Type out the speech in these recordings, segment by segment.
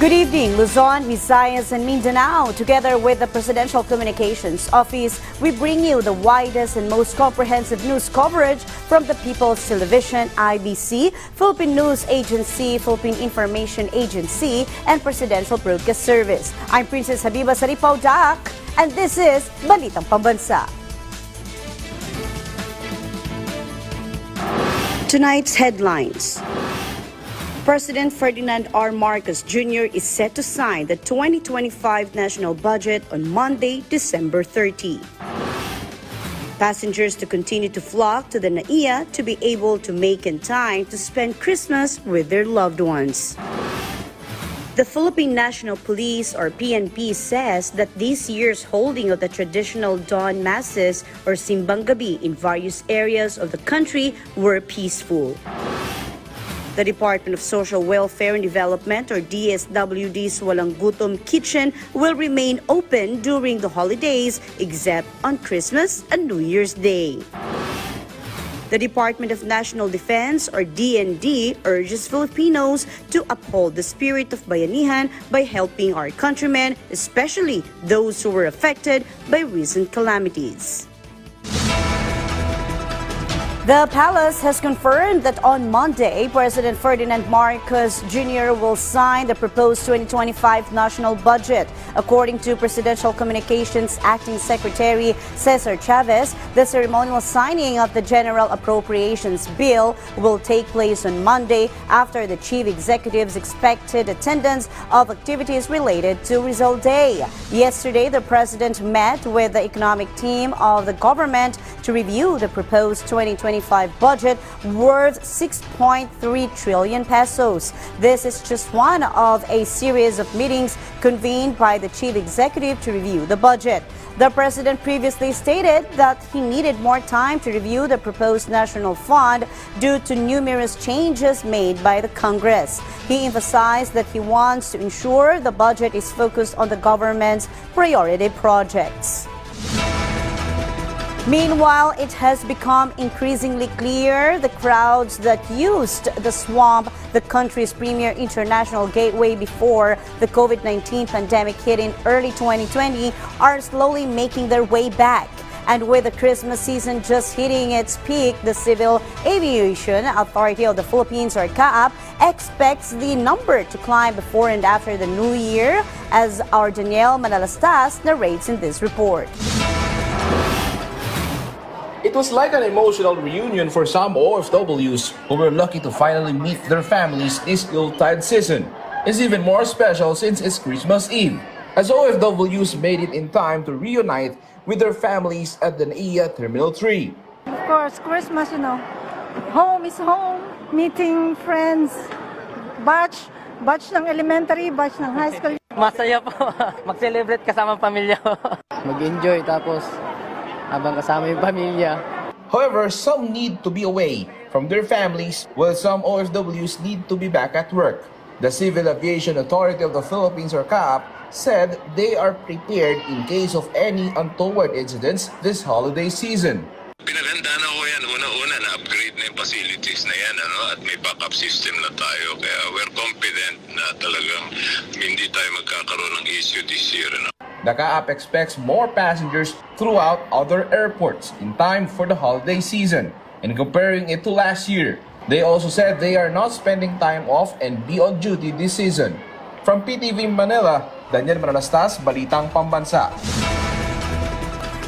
Good evening, Luzon, Visayas, and Mindanao. Together with the Presidential Communications Office, we bring you the widest and most comprehensive news coverage from the People's Television, IBC, Philippine News Agency, Philippine Information Agency, and Presidential Broadcast Service. I'm Princess Habiba Saripao Dak, and this is Balitang Pambansa. Tonight's headlines. President Ferdinand R. Marcos Jr. is set to sign the 2025 national budget on Monday, December 30. Passengers to continue to flock to the NAIA to be able to make in time to spend Christmas with their loved ones. The Philippine National Police, or PNP, says that this year's holding of the traditional dawn masses or simbang gabi in various areas of the country were peaceful. The Department of Social Welfare and Development, or DSWD's Walang Gutom Kitchen, will remain open during the holidays except on Christmas and New Year's Day. The Department of National Defense, or DND, urges Filipinos to uphold the spirit of bayanihan by helping our countrymen, especially those who were affected by recent calamities. The palace has confirmed that on Monday, President Ferdinand Marcos Jr. will sign the proposed 2025 national budget. According to Presidential Communications Acting Secretary Cesar Chavez, the ceremonial signing of the General Appropriations Bill will take place on Monday after the Chief Executive's expected attendance of activities related to Rizal Day. Yesterday, the President met with the economic team of the government to review the proposed 2025 budget worth 6.3 trillion pesos. This is just one of a series of meetings convened by the Chief Executive to review the budget. The President previously stated that he needed more time to review the proposed national fund due to numerous changes made by the Congress. He emphasized that he wants to ensure the budget is focused on the government's priority projects. Meanwhile, it has become increasingly clear the crowds that used the swamp, the country's premier international gateway before the COVID-19 pandemic hit in early 2020, are slowly making their way back. And with the Christmas season just hitting its peak, the Civil Aviation Authority of the Philippines, or CAAP, expects the number to climb before and after the New Year, as our Danielle Manalastas narrates in this report. It was like an emotional reunion for some OFWs who were lucky to finally meet their families this Yuletide season. It's even more special since it's Christmas Eve, as OFWs made it in time to reunite with their families at the NAIA Terminal 3. Of course, Christmas, home is home, meeting friends, batch ng elementary, batch ng high school. Masaya po, mag-celebrate kasama pamilya. Mag-enjoy tapos habang kasama yung pamilya. However, some need to be away from their families, while some OFWs need to be back at work. The Civil Aviation Authority of the Philippines, or CAAP, said they are prepared in case of any untoward incidents this holiday season. Pinaganda na ko yan, una-una na-upgrade na yung facilities na yan, at may backup system na tayo. Kaya we're confident na talagang hindi tayo magkakaroon ng issue this year. The CAAP expects more passengers throughout other airports in time for the holiday season. And comparing it to last year, they also said they are not spending time off and be on duty this season. From PTV Manila, Daniel Manalastas, Balitang Pambansa.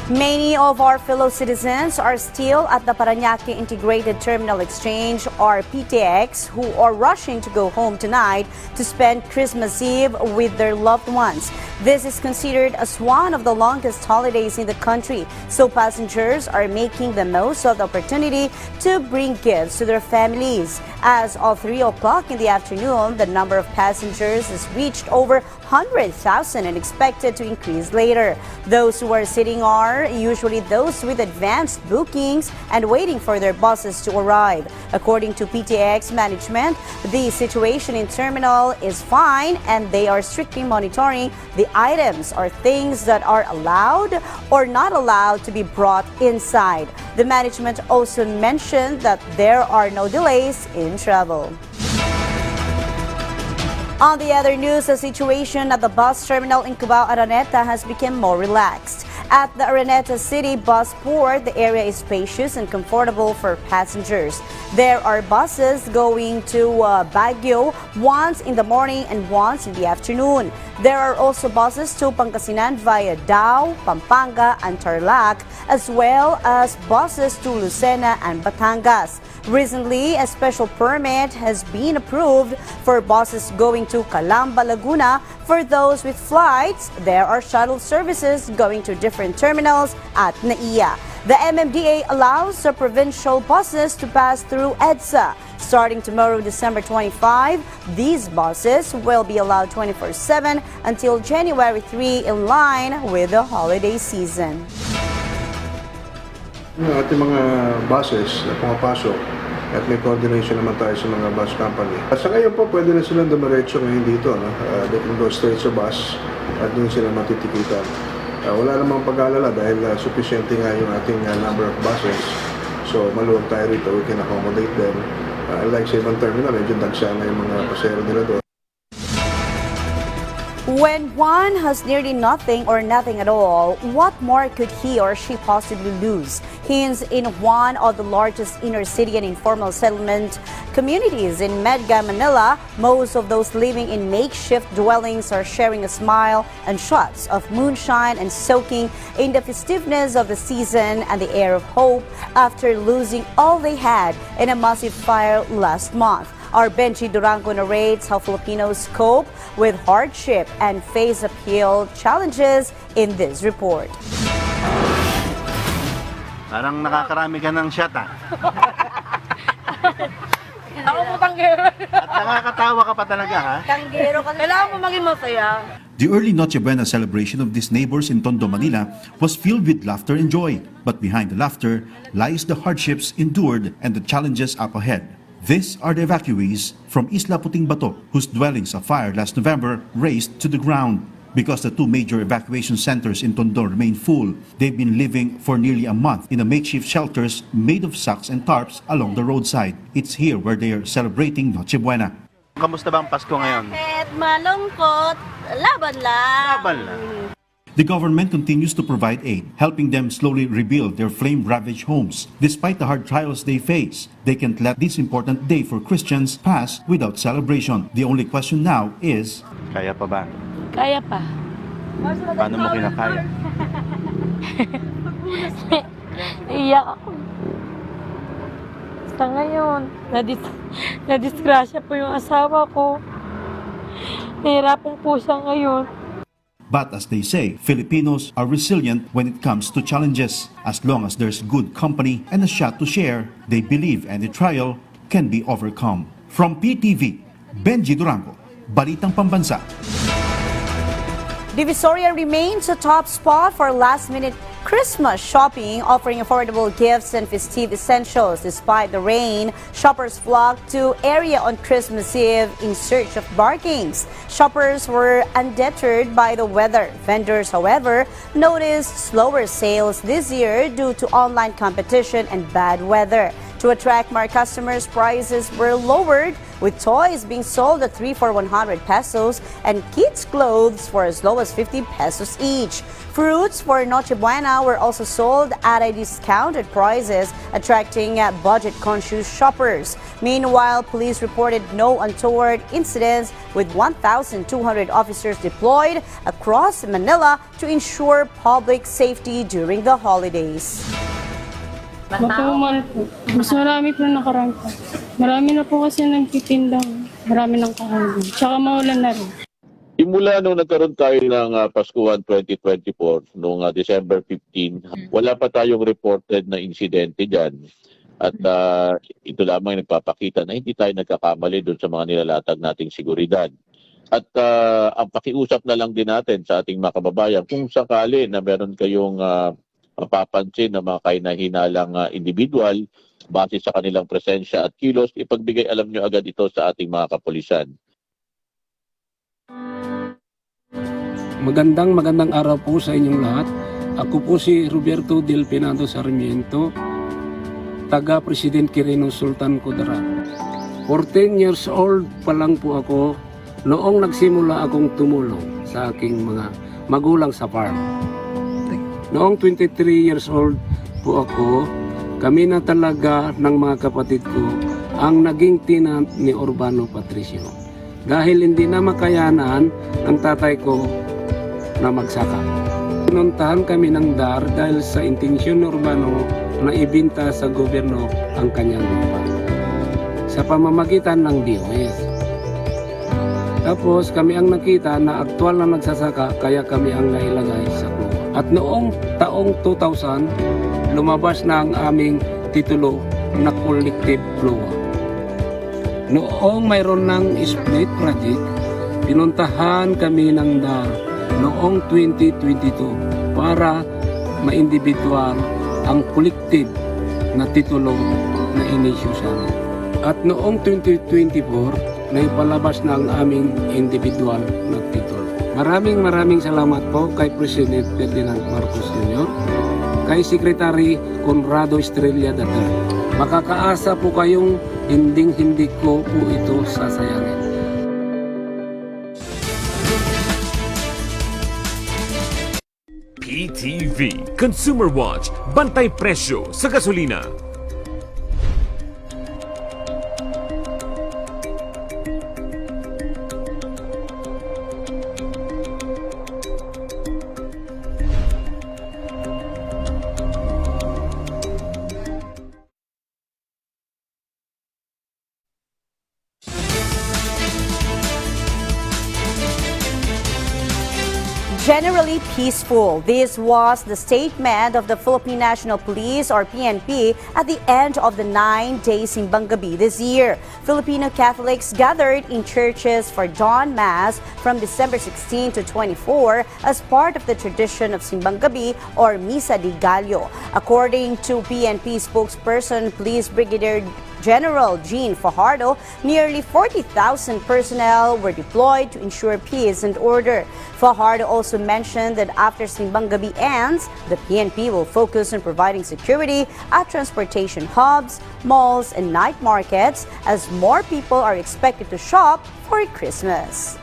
Many of our fellow citizens are still at the Parañaque Integrated Terminal Exchange, or PTX, who are rushing to go home tonight to spend Christmas Eve with their loved ones. This is considered as one of the longest holidays in the country, so passengers are making the most of the opportunity to bring gifts to their families. As of 3 o'clock in the afternoon, the number of passengers has reached over 100,000 and expected to increase later. Those who are sitting are usually those with advanced bookings and waiting for their buses to arrive. According to PTX management, the situation in terminal is fine and they are strictly monitoring the items or things that are allowed or not allowed to be brought inside. The management also mentioned that there are no delays in travel. On the other news, the situation at the bus terminal in Cubao, Araneta has become more relaxed. At the Araneta City Bus Port, the area is spacious and comfortable for passengers. There are buses going to Bagong once in the morning and once in the afternoon. There are also buses to Pangasinan via Davao, Pampanga, and Tarlac, as well as buses to Lucena and Batangas. Recently, a special permit has been approved for buses going to Calamba, Laguna. For those with flights, there are shuttle services going to different terminals at NAIA. The MMDA allows the provincial buses to pass through EDSA. Starting tomorrow, December 25, these buses will be allowed 24/7 until January 3 in line with the holiday season. Yung ating mga buses na pumapasok at may coordination naman tayo sa mga bus company. Sa ngayon po, pwede na silang dumiretso ngayon dito. No? They can go straight sa bus at doon sila matitikitan. Wala namang pag-aalala dahil sufficiente nga yung ating number of buses. So maluwag tayo rito, we can accommodate them. Like sa ibang terminal, medyo dagsa na yung mga pasero nila doon. When one has nearly nothing or nothing at all, what more could he or she possibly lose? Hence, in one of the largest inner city and informal settlement communities in Medga, Manila, most of those living in makeshift dwellings are sharing a smile and shots of moonshine and soaking in the festiveness of the season and the air of hope after losing all they had in a massive fire last month. Our Benji Durango narrates how Filipinos cope with hardship and face uphill challenges in this report. Parang nakakarami ka ng shot Ako po tanggero. At nakakatawa ka pa talaga Tanggero ka. Kailangan mo maging masaya. The early Noche Buena celebration of these neighbors in Tondo, Manila was filled with laughter and joy. But behind the laughter lies the hardships endured and the challenges up ahead. These are the evacuees from Isla Puting Bato, whose dwellings a fire last November razed to the ground. Because the two major evacuation centers in Tondo remain full, they've been living for nearly a month in the makeshift shelters made of sacks and tarps along the roadside. It's here where they are celebrating Noche Buena. Kamusta ba ang Pasko ngayon? Kahit malungkot, laban lang. Laban lang. The government continues to provide aid, helping them slowly rebuild their flame-ravaged homes. Despite the hard trials they face, they can't let this important day for Christians pass without celebration. The only question now is, Kaya pa ba? Kaya pa. Paano mo kinakaya? Iyak ako. Sa ngayon, nadisgrasya po yung asawa ko. Nahirapan po siya ngayon. but as they say, Filipinos are resilient when it comes to challenges. As long as there's good company and a shot to share, they believe any trial can be overcome. From PTV, Benji Durango, Balitang Pambansa. Divisoria remains a top spot for last-minute Christmas shopping, offering affordable gifts and festive essentials. Despite the rain, shoppers flocked to area on Christmas Eve in search of bargains. Shoppers were undeterred by the weather. Vendors, however, noticed slower sales this year due to online competition and bad weather. To attract more customers, prices were lowered, with toys being sold at 3 for 100 pesos and kids' clothes for as low as 50 pesos each. Fruits for Noche Buena were also sold at a discounted prices, attracting budget-conscious shoppers. Meanwhile, police reported no untoward incidents, with 1,200 officers deployed across Manila to ensure public safety during the holidays. Matumal po. Mas marami po nakarangka. Marami na po kasi nagtitindang. Marami ng kahanggan. Tsaka maulan na rin. Simula nung nagkaroon tayo ng Paskuhan 2024, noong December 15, wala pa tayong reported na insidente dyan. At ito lamang nagpapakita na hindi tayo nagkakamali doon sa mga nilalatag nating seguridad. At ang pakiusap na lang din natin sa ating mga kababayan, kung sakali na meron kayong mapapansin na mga kahinahinalang individual, base sa kanilang presensya at kilos, ipagbigay alam nyo agad ito sa ating mga kapulisan. Magandang araw po sa inyong lahat. Ako po si Roberto Del Pinado Sarmiento, taga-President Quirino Sultan Kudarat. 14 years old pa lang po ako noong nagsimula akong tumulong sa aking mga magulang sa farm. Noong 23 years old po ako, kami na talaga ng mga kapatid ko ang naging tenant ni Urbano Patricio. Dahil hindi na makayanan ang tatay ko na magsaka. Pinuntahan kami ng DAR dahil sa intensyon ni Urbano na ibinta sa gobyerno ang kanyang lupa sa pamamagitan ng DOS. Tapos kami ang nakita na aktual na nagsasaka kaya kami ang nailagay sa kluwa. At noong taong 2000, lumabas na ang aming titulo na collective kluwa. Noong mayroon ng split project, pinuntahan kami ng DAR noong 2022 para ma-individual ang collective na titulo na inisyu sa amin. At noong 2024, naipalabas na ang aming individual na titulo. Maraming salamat po kay President Ferdinand Marcos Jr., kay Secretary Conrado Estrella III. Makakaasa po kayong hindi ko po ito sasayangin. PTV Consumer Watch, bantay presyo sa gasolina. Generally peaceful. This was the statement of the Philippine National Police or PNP at the end of the 9-day Simbang Gabi this year. Filipino Catholics gathered in churches for dawn mass from December 16 to 24 as part of the tradition of Simbang Gabi or Misa di Gallo. According to PNP spokesperson Police Brigadier General Jean Fajardo, nearly 40,000 personnel were deployed to ensure peace and order. Fajardo also mentioned that after Simbang Gabi ends, the PNP will focus on providing security at transportation hubs, malls, and night markets as more people are expected to shop for Christmas.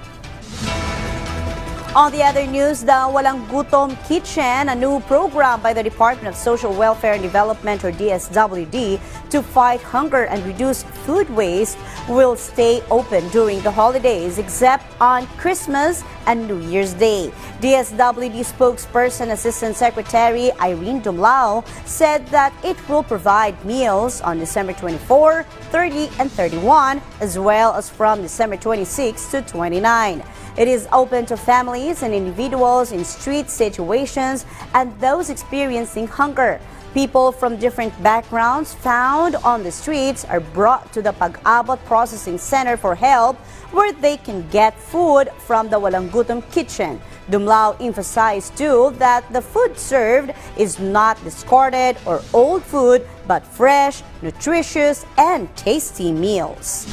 On the other news, the Walang Gutom Kitchen, a new program by the Department of Social Welfare and Development or DSWD to fight hunger and reduce food waste, will stay open during the holidays except on Christmas and New Year's Day. DSWD spokesperson Assistant Secretary Irene Dumlao said that it will provide meals on December 24, 30, and 31, as well as from December 26 to 29. It is open to families and individuals in street situations and those experiencing hunger. People from different backgrounds found on the streets are brought to the Pag-abot Processing Center for help, where they can get food from the Walang Gutom Kitchen. Dumlao emphasized too that the food served is not discarded or old food, but fresh, nutritious, and tasty meals.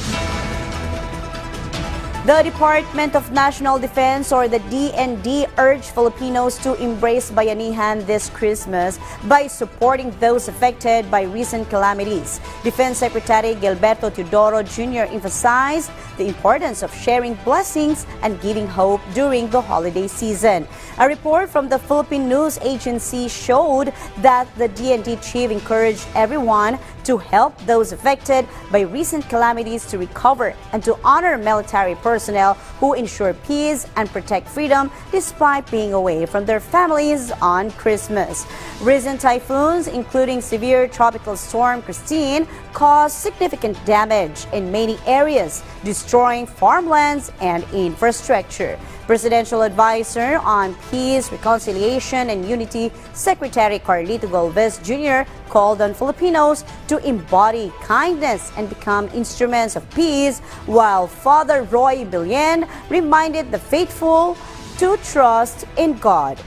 The Department of National Defense or the DND urged Filipinos to embrace bayanihan this Christmas by supporting those affected by recent calamities. Defense Secretary Gilberto Teodoro Jr. emphasized the importance of sharing blessings and giving hope during the holiday season. A report from the Philippine News Agency showed that the DND chief encouraged everyone to help those affected by recent calamities to recover and to honor military personnel who ensure peace and protect freedom despite being away from their families on Christmas. Recent typhoons, including severe tropical storm Christine, caused significant damage in many areas, destroying farmlands and infrastructure. Presidential Advisor on Peace, Reconciliation, and Unity, Secretary Carlito Galvez Jr. called on Filipinos to embody kindness and become instruments of peace, while Father Roy Billion reminded the faithful to trust in God.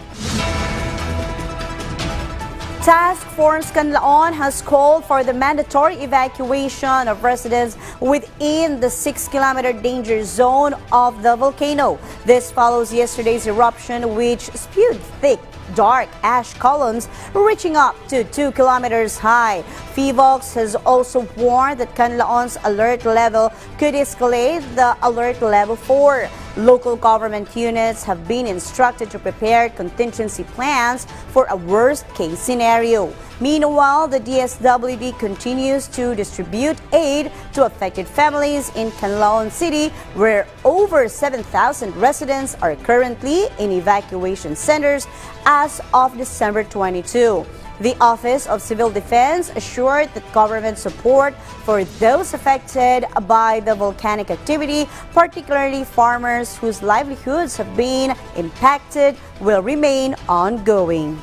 Task Force Canlaon has called for the mandatory evacuation of residents within the 6-kilometer danger zone of the volcano. This follows yesterday's eruption, which spewed thick dark ash columns reaching up to 2 kilometers high. PHIVOLCS has also warned that Canlaon's alert level could escalate the alert level 4. Local government units have been instructed to prepare contingency plans for a worst-case scenario. Meanwhile, the DSWD continues to distribute aid to affected families in Canlaon City, where over 7,000 residents are currently in evacuation centers as of December 22. The Office of Civil Defense assured that government support for those affected by the volcanic activity, particularly farmers whose livelihoods have been impacted, will remain ongoing.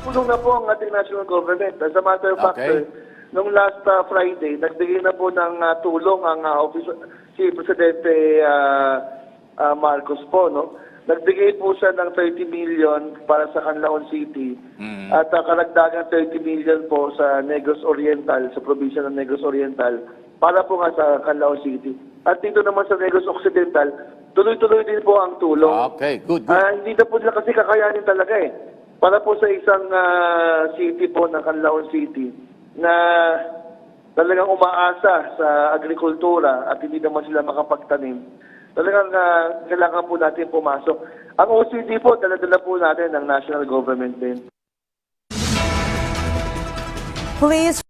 Tulong na po ang ating national government. As a matter of fact, nung last Friday, nagbigay na po ng tulong ang si Presidente Marcos po, no? Nagbigay po siya ng 30 million para sa Canlaon City at karagdagan 30 million po sa Negros Oriental, sa probinsya ng Negros Oriental, para po nga sa Canlaon City. At dito naman sa Negros Occidental, tuloy-tuloy din po ang tulong. Okay, good. Hindi na po nila kasi kakayanin talaga eh. Para po sa isang city po ng Canlaon City na talagang umaasa sa agrikultura at hindi naman sila makapagtanim. Talagang kailangan po natin pumasok. Ang OCD po, dala-dala po natin ng national government din. Please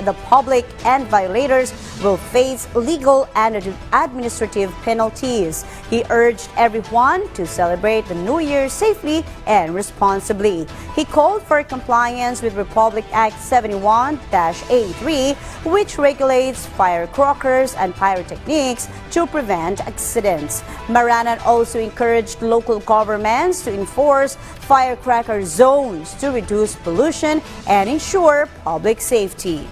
the public and violators will face legal and administrative penalties. He urged everyone to celebrate the New Year safely and responsibly. He called for compliance with Republic Act 71-A3, which regulates firecrackers and pyrotechnics to prevent accidents. Maranan also encouraged local governments to enforce firecracker zones to reduce pollution and ensure public safety.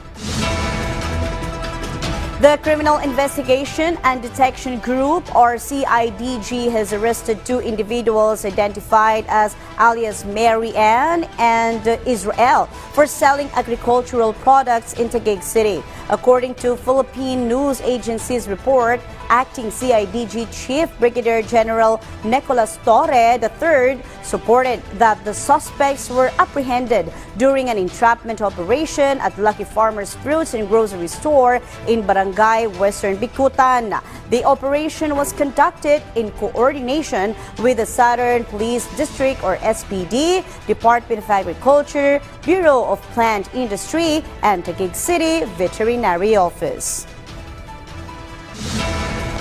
The Criminal Investigation and Detection Group, or CIDG, has arrested 2 individuals identified as alias Mary Ann and Israel for selling agricultural products in Taguig City. According to Philippine News Agency's report, Acting CIDG Chief Brigadier General Nicolas Torre III supported that the suspects were apprehended during an entrapment operation at Lucky Farmers Fruits and Grocery Store in Barangay Western Bikutan. The operation was conducted in coordination with the Southern Police District, or SPD, Department of Agriculture, Bureau of Plant Industry, and Taguig City Veterinary Office.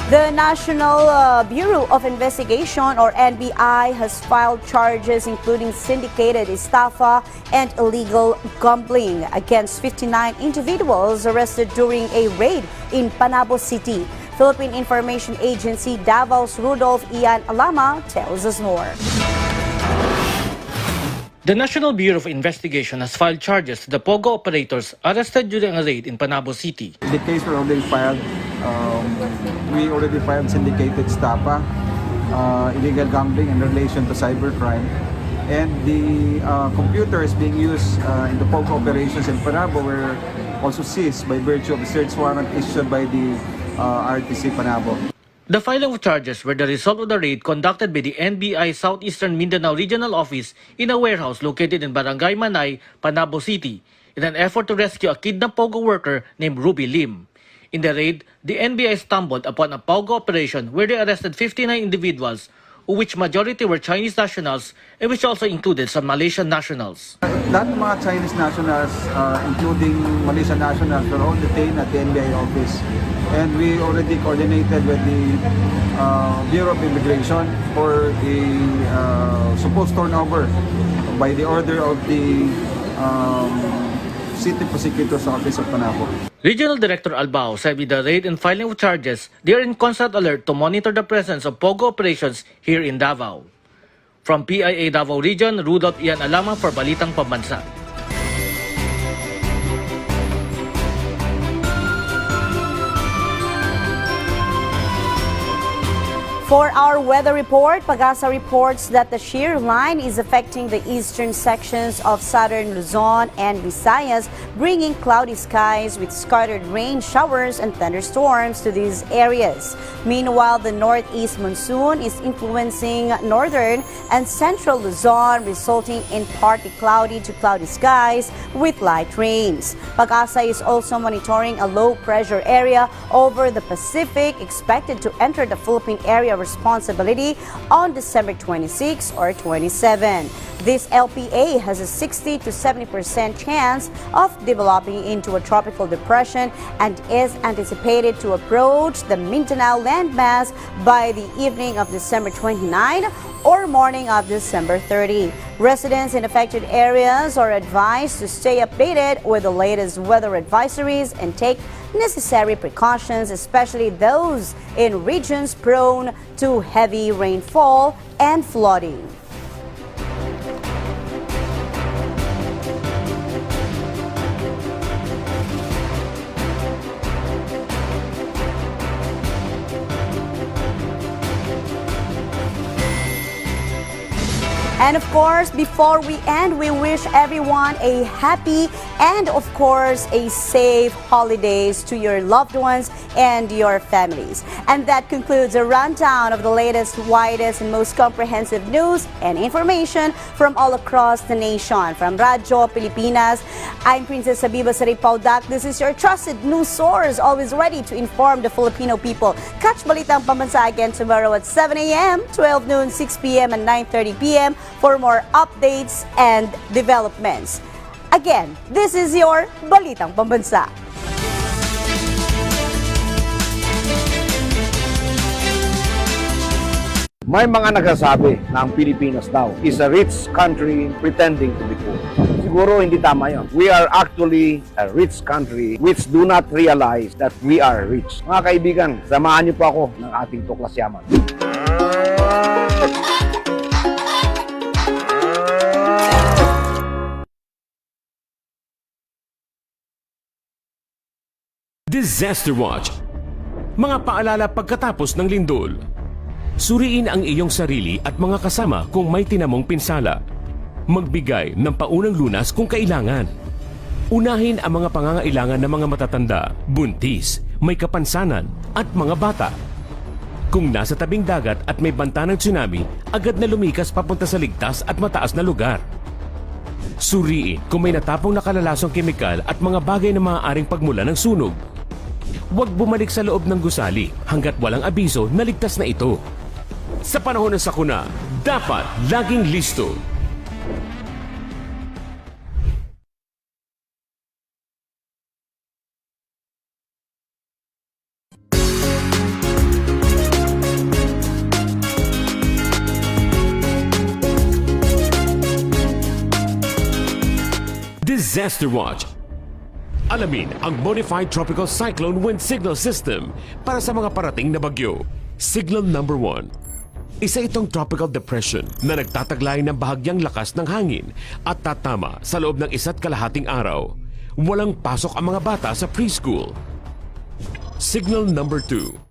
The National Bureau of Investigation, or NBI, has filed charges including syndicated estafa and illegal gambling against 59 individuals arrested during a raid in Panabo City. Philippine Information Agency Davao's Rudolph Ian Alama tells us more. The National Bureau of Investigation has filed charges to the POGO operators arrested during a raid in Panabo City. The case was already filed. We already filed syndicated estafa, illegal gambling in relation to cybercrime, and the computers being used in the POGO operations in Panabo were also seized by virtue of a search warrant issued by the RTC Panabo. The filing of charges were the result of the raid conducted by the NBI Southeastern Mindanao Regional Office in a warehouse located in Barangay Manay, Panabo City, in an effort to rescue a kidnapped POGO worker named Ruby Lim. In the raid, the NBI stumbled upon a POGO operation where they arrested 59 individuals, of which majority were Chinese nationals and which also included some Malaysian nationals. Lahat ng mga Chinese nationals, including Malaysian nationals, were all detained at the NBI office. And we already coordinated with the Bureau of Immigration for the supposed turnover by the order of the City Prosecutor's Office of Panabo. Regional Director Albao said with the raid and filing of charges, they are in constant alert to monitor the presence of POGO operations here in Davao. From PIA Davao Region, Rudolph Ian Alama for Balitang Pambansa. For our weather report, Pag-asa reports that the shear line is affecting the eastern sections of southern Luzon and Visayas, bringing cloudy skies with scattered rain showers and thunderstorms to these areas. Meanwhile, the northeast monsoon is influencing northern and central Luzon, resulting in partly cloudy to cloudy skies with light rains. Pag-asa is also monitoring a low pressure area over the Pacific, expected to enter the Philippine area responsibility on December 26 or 27. This LPA has a 60 to 70% chance of developing into a tropical depression and is anticipated to approach the Mindanao landmass by the evening of December 29 or morning of December 30. Residents in affected areas are advised to stay updated with the latest weather advisories and take necessary precautions, especially those in regions prone to heavy rainfall and flooding. And of course, before we end, we wish everyone a happy and of course a safe holidays to your loved ones and your families. And that concludes a rundown of the latest, widest, and most comprehensive news and information from all across the nation. From Radyo Pilipinas, I'm Princess Habiba Saripaudak. This is your trusted news source, always ready to inform the Filipino people. Catch Balitang Pambansa again tomorrow at 7 a.m., 12 noon, 6 p.m., and 9:30 p.m. for more updates and developments. Again, this is your Balitang Pambansa. May mga nagsasabi na ang Pilipinas daw is a rich country pretending to be poor. Siguro hindi tama yun. We are actually a rich country which do not realize that we are rich. Mga kaibigan, samahan niyo po ako ng ating Tuklas Yaman. Disaster Watch. Mga paalala pagkatapos ng lindol. Suriin ang iyong sarili at mga kasama kung may tinamong pinsala. Magbigay ng paunang lunas kung kailangan. Unahin ang mga pangangailangan ng mga matatanda, buntis, may kapansanan at mga bata. Kung nasa tabing dagat at may banta ng tsunami, agad na lumikas papunta sa ligtas at mataas na lugar. Suriin kung may natapong nakalalasong kemikal at mga bagay na maaaring pagmula ng sunog. Huwag bumalik sa loob ng gusali hanggat walang abiso na ligtas na ito. Sa panahon ng sakuna, dapat laging listo. Disaster Watch. Alamin ang Modified Tropical Cyclone Wind Signal System para sa mga parating na bagyo. Signal number 1. Isa itong tropical depression na nagtataglay ng bahagyang lakas ng hangin at tatama sa loob ng 1.5 araw. Walang pasok ang mga bata sa preschool. Signal number 2.